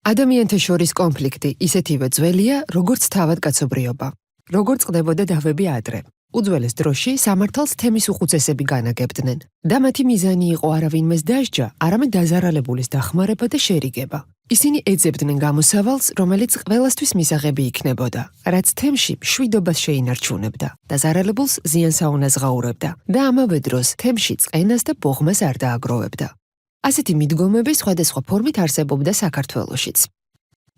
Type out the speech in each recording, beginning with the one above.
ადამიანთა შორის კონფლიქტი ისეთივე ძველია, როგორც თავად კაცობრიობა. Როგორც ყდებოდა დავები ადრე. უძველეს დროში სამართალს თემის უხუცესები განაგებდნენ და მათი მიზანი იყო არავინმეს დასჯა, არამედ დაზარალებულის დახმარება და შერიგება. ისინი ეძებდნენ გამოსავალს, რომელიც ყველასთვის მისაღები იქნებოდა, რაც თემში მშვიდობას შეინარჩუნებდა, დაზარალებულს ზიანს აუნაზღაურებდა და ამავე დროს თემში წყენას და ბოღმას არ დააგროვებდა. ასეთი მიდგომები სხვადასხვა ფორმით არსებობდა საქართველოშიც.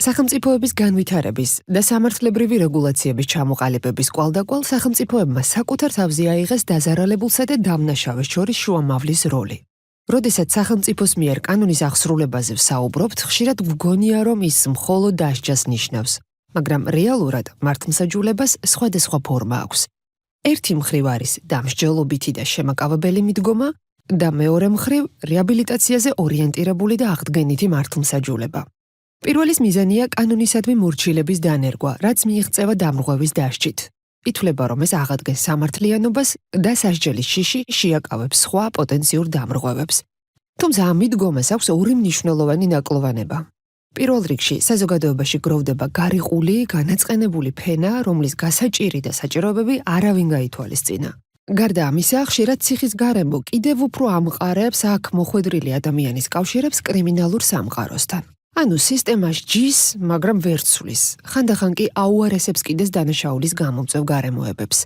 სახელმწიფოების განვითარების და სამართლებრივი რეგულაციების ჩამოყალიბების კვალდაკვალ სახელმწიფოებმა საკუთარ თავზე აიღეს დაზარალებულსა და დამნაშავეს შორის შუამავლის როლი. როდესაც სახელმწიფოს მიერ კანონის აღსრულებაზე ვსაუბრობთ, ხშირად გვგონია, რომ ის მხოლოდ დასჯას ნიშნავს, მაგრამ რეალურად მართლმსაჯულებას სხვადასხვა ფორმა აქვს. ერთი მხრივ არის დამსჯელობითი და შემაკავებელი მიდგომა და მეორე მხრივ რეაბილიტაციაზე ორიენტირებული და აღდგენითი მართლმსაჯულება. პირველის მიზანია კანონისადმი მორჩილების დანერგვა, რაც მიიღწევა დამრღვევის დასჯით. ითვლება, რომ ეს აღადგენს სამართლიანობას და სასჯელის შიში შეაკავებს სხვა პოტენციურ დამრღვევებს. თუმცა ამ მიდგომას აქვს ორი მნიშვნელოვანი ნაკლოვანება. პირველ რიგში საზოგადოებაში გროვდება გარიყული, განაწყენებული ფენა, რომლის გასაჭირი და საჭიროებები არავინ გაითვალისწინა. გარდა ამისა, ხშირად ციხის გარემო კიდევ უფრო ამყარებს აქ მოხვედრილი ადამიანის კავშირებს კრიმინალურ სამყაროსთან. ანუ სისტემას ჯის, მაგრამ ვერ ცვლის. ხანდახან კი აუარესებს კიდეს დანაშაულის გამომწვევ გარემოებებს.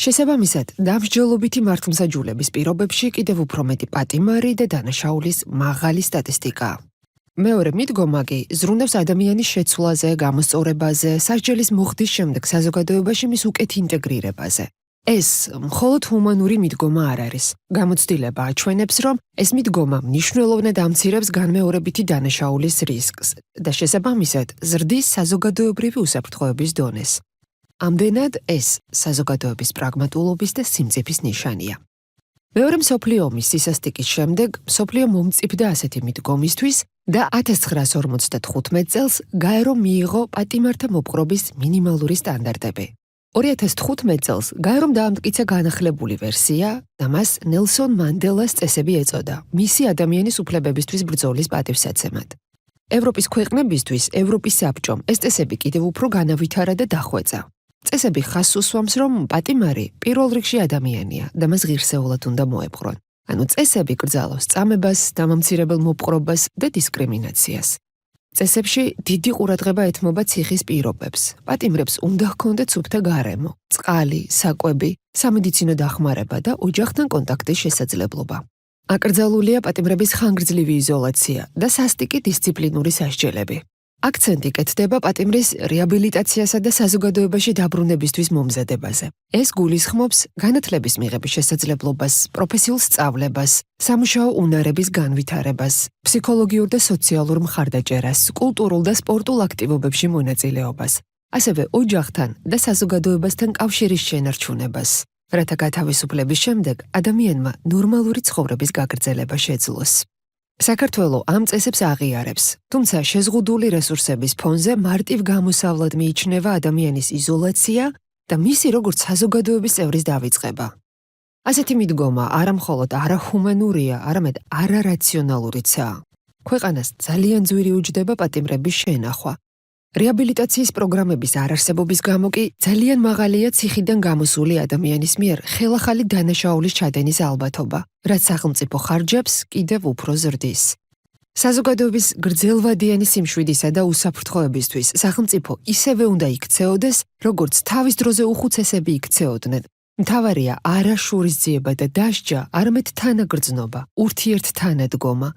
შესაბამისად, დამსჯელობითი მართლმსაჯულების პირობებში კიდევ უფრო მეტი პატიმარი და დანაშაულის მაღალი სტატისტიკაა. მეორე მიდგომა კი ზრუნავს ადამიანის შეცვლაზე, გამოსწორებაზე, სასჯელის მოხდის შემდეგ საზოგადოებაში მის უკეთ ინტეგრირებაზე. ეს მხოლოდ ჰუმანური მიდგომა არ არის. გამოცდილება აჩვენებს, რომ ეს მიდგომა მნიშვნელოვნად ამცირებს განმეორებითი დანაშაულის რისკს და შესაბამისად ზრდის საზოგადოებრივი უსაფრთხოების დონეს. ამდენად ეს საზოგადოების პრაგმატულობის და სიმწიფის ნიშანია. მეორე მსოფლიო ომის სისასტიკის შემდეგ მსოფლიო მომწიფდა ასეთი მიდგომისთვის და 1955 წელს გაერო მიიღო პატიმართა მოპყრობის მინიმალური სტანდარტები. 2015 წელს გაერომ დაამტკიცა განახლებული ვერსია და მას ნელსონ მანდელას წესები ეწოდა, მისი ადამიანის უფლებებისთვის ბრძოლის პატივსაცემად. ევროპის ქვეყნებისთვის ევროპის საბჭომ ეს წესები კიდევ უფრო განავითარა და დახვეწა. წესები ხაზს უსვამს, რომ პატიმარი პირველ რიგში ადამიანია და მას ღირსეულად უნდა მოეპყრონ. ანუ წესები კრძალავს წამებას, დამამცირებელ მოპყრობას და დისკრიმინაციას. წესებში დიდი ყურადღება ეთმობა ციხის პირობებს. პატიმრებს უნდა ჰქონდეთ სუფთა გარემო, წყალი, საკვები, სამედიცინო დახმარება და ოჯახთან კონტაქტის შესაძლებლობა. აკრძალულია პატიმრების ხანგრძლივი იზოლაცია და სასტიკი დისციპლინური სასჯელები. აქცენტი კეთდება პატიმრის რეაბილიტაციასა და საზოგადოებაში დაბრუნებისთვის მომზადებაზე. ეს გულისხმობს განათლების მიღების შესაძლებლობას, პროფესიულ სწავლებას, სამუშაო უნარების განვითარებას, ფსიქოლოგიურ და სოციალურ მხარდაჭერას, კულტურულ და სპორტულ აქტივობებში მონაწილეობას, ასევე ოჯახთან და საზოგადოებასთან კავშირის შენარჩუნებას, რათა გათავისუფლების შემდეგ ადამიანმა ნორმალური ცხოვრების გაგრძელება შეძლოს. საქართველო ამ წესებს აღიარებს, თუმცა შეზღუდული რესურსების ფონზე მარტივ გამოსავლად მიიჩნევა ადამიანის იზოლაცია და მისი როგორც საზოგადოების წევრის დავიწყება. ასეთი მიდგომა არა მხოლოდ არაჰუმანურია, არამედ არარაციონალურიცაა. ქვეყანას ძალიან ძვირი უჯდება პატიმრების შენახვა. რეაბილიტაციის პროგრამების არარსებობის გამო კი ძალიან მაღალია ციხიდან გამოსული ადამიანის მიერ ხელახალი დანაშაულის ჩადენის ალბათობა, რაც სახელმწიფო ხარჯებს კიდევ უფრო ზრდის. საზოგადოების გრძელვადიანი სიმშვიდისა და უსაფრთხოებისთვის სახელმწიფო ისევე უნდა იქცეოდეს, როგორც თავის დროზე უხუცესები იქცეოდნენ. მთავარია არა შურისძიება და დასჯა, არამედ თანაგრძნობა, ურთიერთთანადგომა,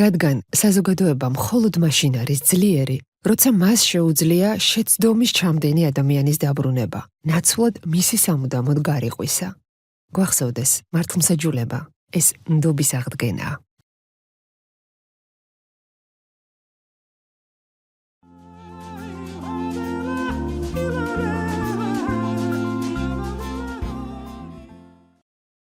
რადგან საზოგადოება მხოლოდ მაშინ არის ძლიერი, როცა მას შეუძლია შეცდომის ჩამდენი ადამიანის დაბრუნება, ნაცვლად მისი სამუდამოდ გარიყვისა. გვახსოვდეს, მართლმსაჯულება ეს ნდობის აღდგენაა.